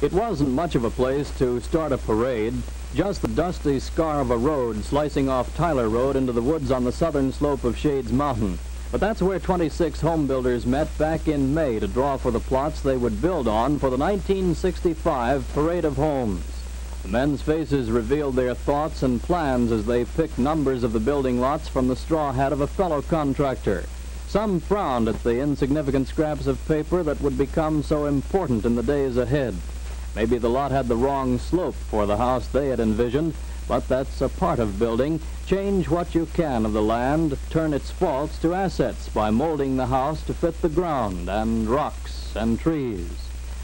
It wasn't much of a place to start a parade, just the dusty scar of a road slicing off Tyler Road into the woods on the southern slope of Shades Mountain. But that's where 26 home builders met back in May to draw for the plots they would build on for the 1965 Parade of Homes. The men's faces revealed their thoughts and plans as they picked numbers of the building lots from the straw hat of a fellow contractor. Some frowned at the insignificant scraps of paper that would become so important in the days ahead. Maybe the lot had the wrong slope for the house they had envisioned, but that's a part of building. Change what you can of the land, turn its faults to assets by molding the house to fit the ground and rocks and trees.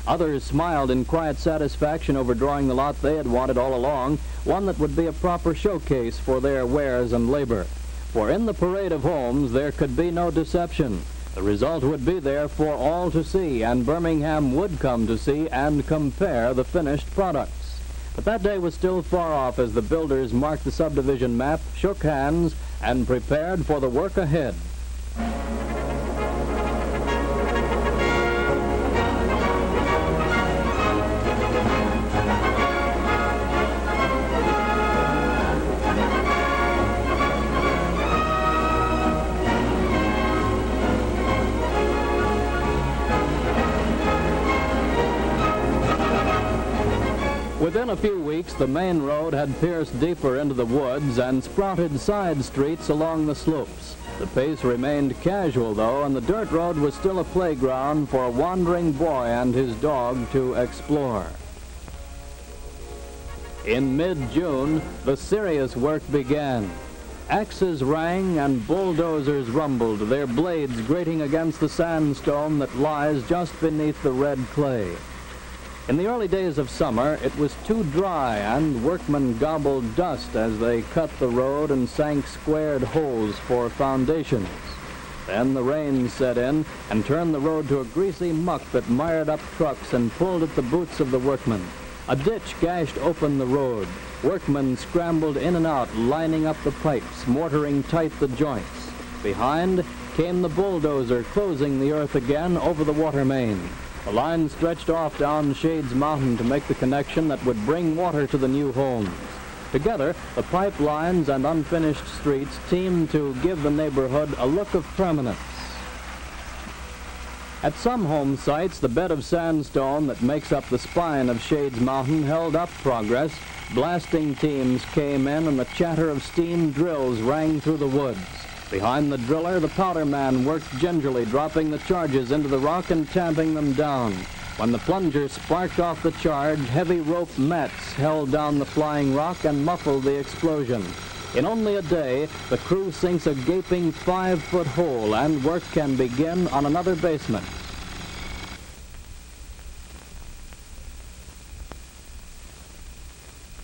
Others smiled in quiet satisfaction over drawing the lot they had wanted all along, one that would be a proper showcase for their wares and labor. For in the Parade of Homes, there could be no deception. The result would be there for all to see, and Birmingham would come to see and compare the finished products. But that day was still far off as the builders marked the subdivision map, shook hands, and prepared for the work ahead. Within a few weeks, the main road had pierced deeper into the woods and sprouted side streets along the slopes. The pace remained casual, though, and the dirt road was still a playground for a wandering boy and his dog to explore. In mid-June, the serious work began. Axes rang and bulldozers rumbled, their blades grating against the sandstone that lies just beneath the red clay. In the early days of summer, it was too dry, and workmen gobbled dust as they cut the road and sank squared holes for foundations. Then the rain set in and turned the road to a greasy muck that mired up trucks and pulled at the boots of the workmen. A ditch gashed open the road. Workmen scrambled in and out, lining up the pipes, mortaring tight the joints. Behind came the bulldozer, closing the earth again over the water main. The line stretched off down Shades Mountain to make the connection that would bring water to the new homes. Together, the pipelines and unfinished streets teamed to give the neighborhood a look of permanence. At some home sites, the bed of sandstone that makes up the spine of Shades Mountain held up progress. Blasting teams came in and the chatter of steam drills rang through the woods. Behind the driller, the powder man worked gingerly, dropping the charges into the rock and tamping them down. When the plunger sparked off the charge, heavy rope mats held down the flying rock and muffled the explosion. In only a day, the crew sinks a gaping 5-foot hole, and work can begin on another basement.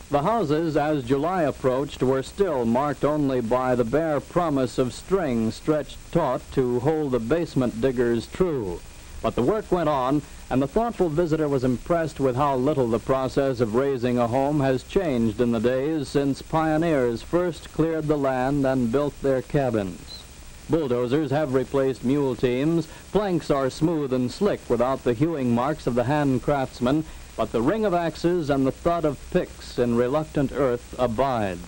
The houses, as July approached, were still marked only by the bare promise of string stretched taut to hold the basement diggers true. But the work went on, and the thoughtful visitor was impressed with how little the process of raising a home has changed in the days since pioneers first cleared the land and built their cabins. Bulldozers have replaced mule teams, planks are smooth and slick without the hewing marks of the hand craftsman, but the ring of axes and the thud of picks in reluctant earth abide.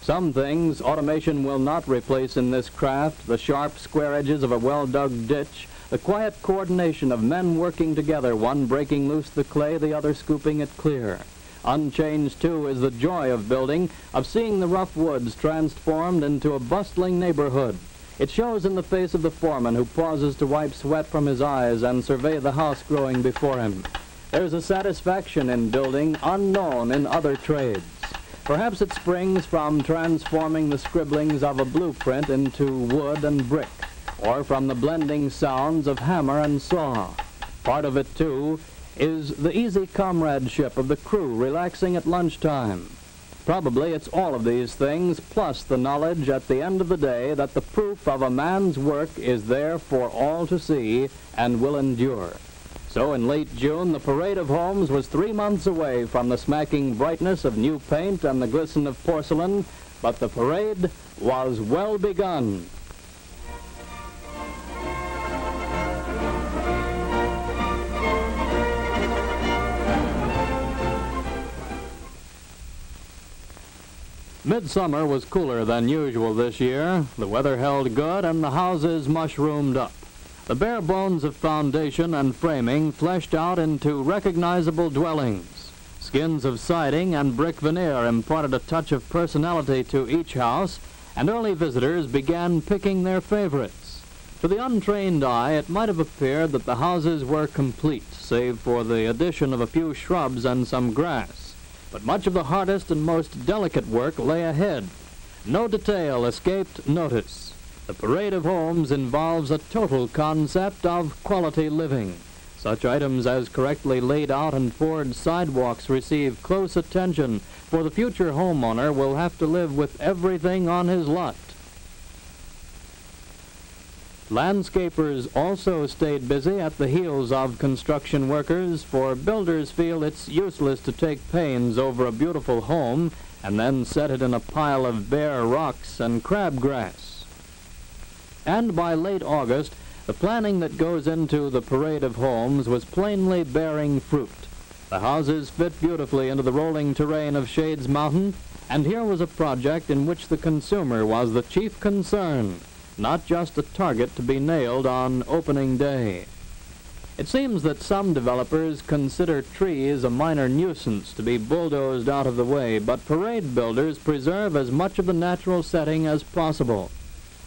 Some things automation will not replace in this craft: the sharp square edges of a well-dug ditch, the quiet coordination of men working together, one breaking loose the clay, the other scooping it clear. Unchanged, too, is the joy of building, of seeing the rough woods transformed into a bustling neighborhood. It shows in the face of the foreman who pauses to wipe sweat from his eyes and survey the house growing before him. There's a satisfaction in building unknown in other trades. Perhaps it springs from transforming the scribblings of a blueprint into wood and brick, or from the blending sounds of hammer and saw. Part of it, too, is the easy comradeship of the crew relaxing at lunchtime. Probably it's all of these things, plus the knowledge at the end of the day that the proof of a man's work is there for all to see and will endure. So in late June, the Parade of Homes was 3 months away from the smacking brightness of new paint and the glisten of porcelain, but the parade was well begun. Midsummer was cooler than usual this year. The weather held good and the houses mushroomed up. The bare bones of foundation and framing fleshed out into recognizable dwellings. Skins of siding and brick veneer imparted a touch of personality to each house, and early visitors began picking their favorites. To the untrained eye, it might have appeared that the houses were complete, save for the addition of a few shrubs and some grass. But much of the hardest and most delicate work lay ahead. No detail escaped notice. The parade of homes involves a total concept of quality living. Such items as correctly laid out and forged sidewalks receive close attention, for the future homeowner will have to live with everything on his lot. Landscapers also stayed busy at the heels of construction workers, for builders feel it's useless to take pains over a beautiful home and then set it in a pile of bare rocks and crabgrass. And by late August, the planning that goes into the parade of homes was plainly bearing fruit. The houses fit beautifully into the rolling terrain of Shades Mountain, and here was a project in which the consumer was the chief concern, not just a target to be nailed on opening day. It seems that some developers consider trees a minor nuisance to be bulldozed out of the way, but parade builders preserve as much of the natural setting as possible.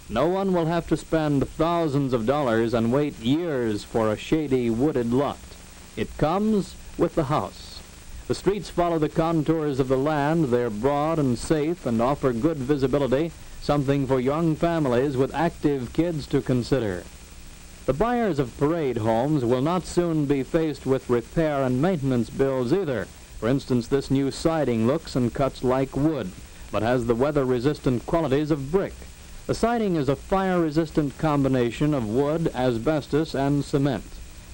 No one will have to spend thousands of dollars and wait years for a shady wooded lot. It comes with the house. The streets follow the contours of the land. They're broad and safe and offer good visibility, something for young families with active kids to consider. The buyers of parade homes will not soon be faced with repair and maintenance bills either. For instance, this new siding looks and cuts like wood, but has the weather-resistant qualities of brick. The siding is a fire-resistant combination of wood, asbestos, and cement.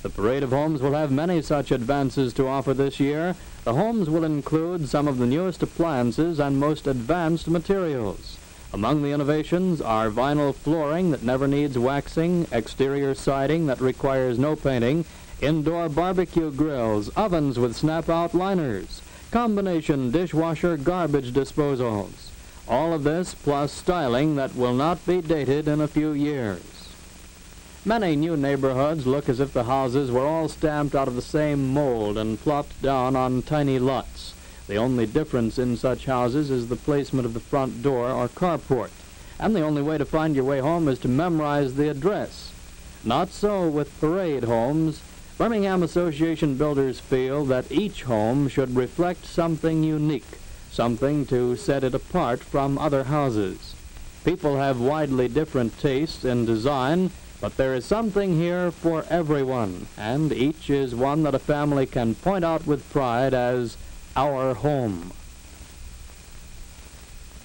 The parade of homes will have many such advances to offer this year. The homes will include some of the newest appliances and most advanced materials. Among the innovations are vinyl flooring that never needs waxing, exterior siding that requires no painting, indoor barbecue grills, ovens with snap-out liners, combination dishwasher garbage disposals. All of this plus styling that will not be dated in a few years. Many new neighborhoods look as if the houses were all stamped out of the same mold and plopped down on tiny lots. The only difference in such houses is the placement of the front door or carport, and the only way to find your way home is to memorize the address. Not so with parade homes. Birmingham Association builders feel that each home should reflect something unique, something to set it apart from other houses. People have widely different tastes in design, but there is something here for everyone, and each is one that a family can point out with pride as our home.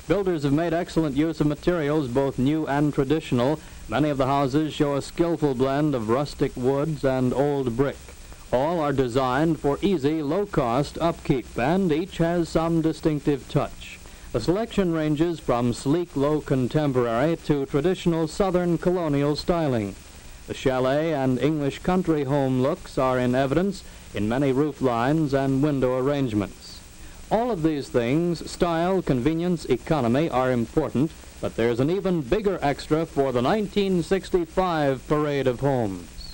Builders have made excellent use of materials, both new and traditional. Many of the houses show a skillful blend of rustic woods and old brick. All are designed for easy, low-cost upkeep, and each has some distinctive touch. The selection ranges from sleek, low contemporary to traditional southern colonial styling. The chalet and English country home looks are in evidence in many roof lines and window arrangements. All of these things, style, convenience, economy, are important, but there's an even bigger extra for the 1965 Parade of Homes.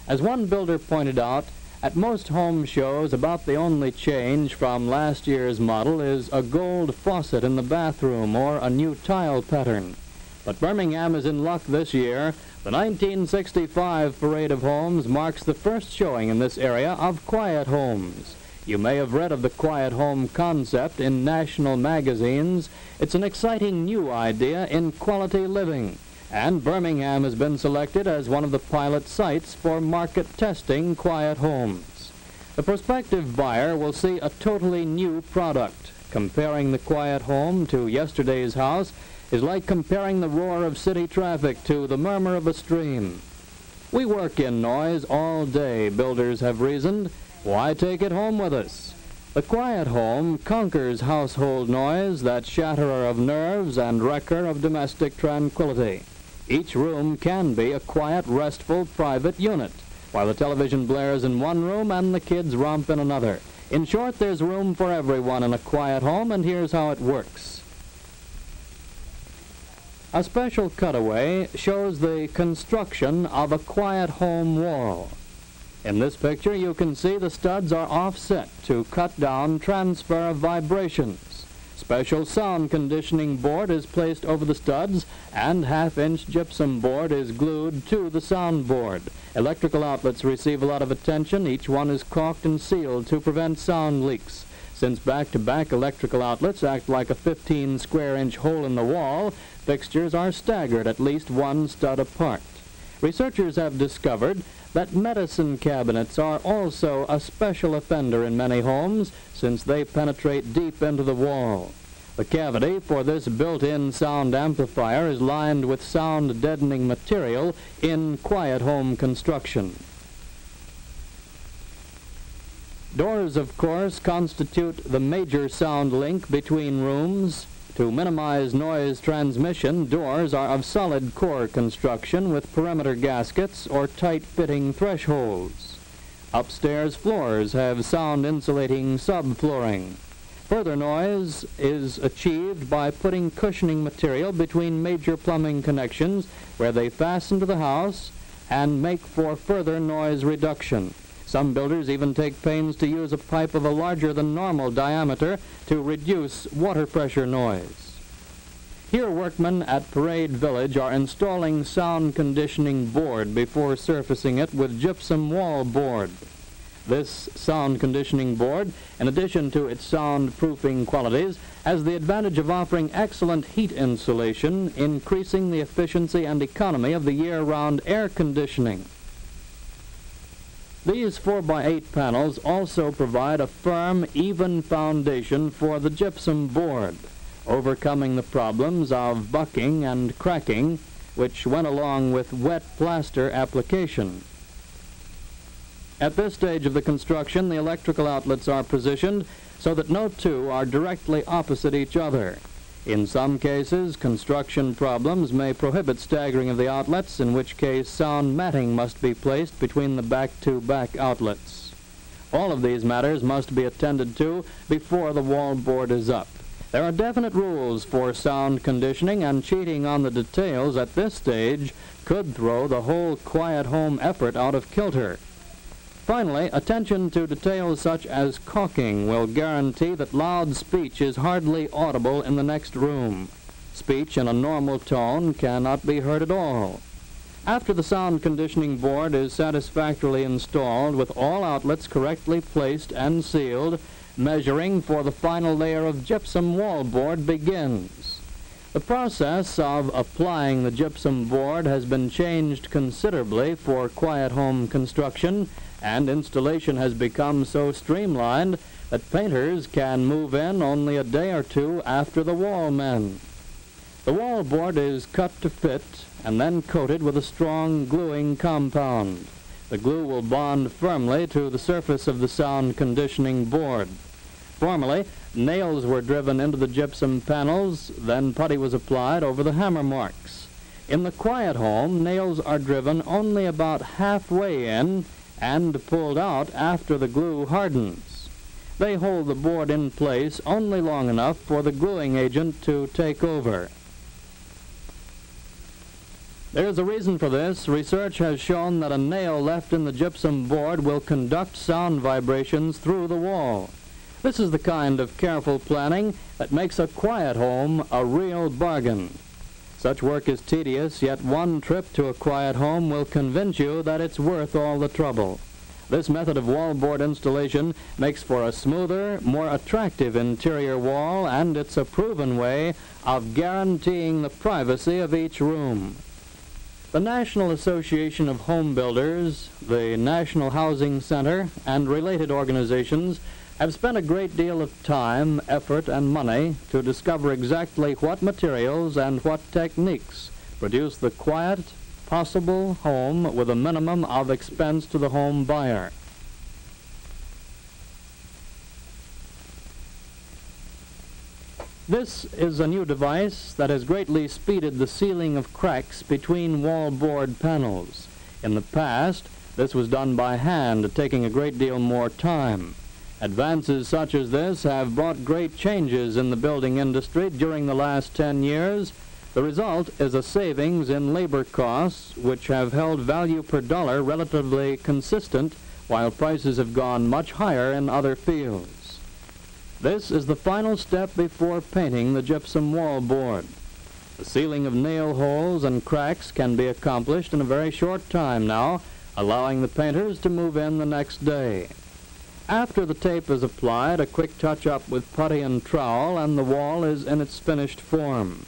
As one builder pointed out, at most home shows, about the only change from last year's model is a gold faucet in the bathroom or a new tile pattern. But Birmingham is in luck this year. The 1965 Parade of Homes marks the first showing in this area of quiet homes. You may have read of the quiet home concept in national magazines. It's an exciting new idea in quality living, and Birmingham has been selected as one of the pilot sites for market testing quiet homes. The prospective buyer will see a totally new product. Comparing the quiet home to yesterday's house is like comparing the roar of city traffic to the murmur of a stream. We work in noise all day, builders have reasoned. Why take it home with us? The quiet home conquers household noise, that shatterer of nerves and wrecker of domestic tranquility. Each room can be a quiet, restful, private unit, while the television blares in one room and the kids romp in another. In short, there's room for everyone in a quiet home, and here's how it works. A special cutaway shows the construction of a quiet home wall. In this picture, you can see the studs are offset to cut down transfer of vibrations. Special sound conditioning board is placed over the studs, and half-inch gypsum board is glued to the sound board. Electrical outlets receive a lot of attention. Each one is caulked and sealed to prevent sound leaks. Since back-to-back electrical outlets act like a 15-square-inch hole in the wall, fixtures are staggered at least one stud apart. Researchers have discovered that medicine cabinets are also a special offender in many homes, since they penetrate deep into the wall. The cavity for this built-in sound amplifier is lined with sound-deadening material in quiet home construction. Doors, of course, constitute the major sound link between rooms. To minimize noise transmission, doors are of solid core construction with perimeter gaskets or tight-fitting thresholds. Upstairs floors have sound-insulating subflooring. Further noise is achieved by putting cushioning material between major plumbing connections where they fasten to the house and make for further noise reduction. Some builders even take pains to use a pipe of a larger than normal diameter to reduce water pressure noise. Here, workmen at Parade Village are installing sound conditioning board before surfacing it with gypsum wall board. This sound conditioning board, in addition to its soundproofing qualities, has the advantage of offering excellent heat insulation, increasing the efficiency and economy of the year-round air conditioning. These 4x8 panels also provide a firm, even foundation for the gypsum board, overcoming the problems of bucking and cracking, which went along with wet plaster application. At this stage of the construction, the electrical outlets are positioned so that no two are directly opposite each other. In some cases, construction problems may prohibit staggering of the outlets, in which case sound matting must be placed between the back-to-back outlets. All of these matters must be attended to before the wall board is up. There are definite rules for sound conditioning, and cheating on the details at this stage could throw the whole quiet home effort out of kilter. Finally, attention to details such as caulking will guarantee that loud speech is hardly audible in the next room. Speech in a normal tone cannot be heard at all. After the sound conditioning board is satisfactorily installed with all outlets correctly placed and sealed, measuring for the final layer of gypsum wall board begins. The process of applying the gypsum board has been changed considerably for quiet home construction, and installation has become so streamlined that painters can move in only a day or two after the wall men. The wall board is cut to fit and then coated with a strong gluing compound. The glue will bond firmly to the surface of the sound conditioning board. Formerly, nails were driven into the gypsum panels, then putty was applied over the hammer marks. In the quiet home, nails are driven only about halfway in and pulled out after the glue hardens. They hold the board in place only long enough for the gluing agent to take over. There's a reason for this. Research has shown that a nail left in the gypsum board will conduct sound vibrations through the wall. This is the kind of careful planning that makes a quiet home a real bargain. Such work is tedious, yet one trip to a quiet home will convince you that it's worth all the trouble. This method of wallboard installation makes for a smoother, more attractive interior wall, and it's a proven way of guaranteeing the privacy of each room. The National Association of Home Builders, the National Housing Center, and related organizations have spent a great deal of time, effort, and money to discover exactly what materials and what techniques produce the quiet, possible home with a minimum of expense to the home buyer. This is a new device that has greatly speeded the sealing of cracks between wallboard panels. In the past, this was done by hand, taking a great deal more time. Advances such as this have brought great changes in the building industry during the last 10 years. The result is a savings in labor costs, which have held value per dollar relatively consistent, while prices have gone much higher in other fields. This is the final step before painting the gypsum wall board. The sealing of nail holes and cracks can be accomplished in a very short time now, allowing the painters to move in the next day. After the tape is applied, a quick touch-up with putty and trowel, and the wall is in its finished form.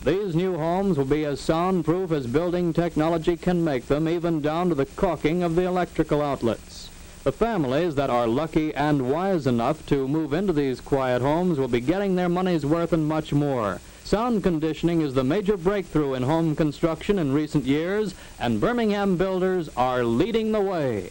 These new homes will be as soundproof as building technology can make them, even down to the caulking of the electrical outlets. The families that are lucky and wise enough to move into these quiet homes will be getting their money's worth and much more. Sound conditioning is the major breakthrough in home construction in recent years, and Birmingham builders are leading the way.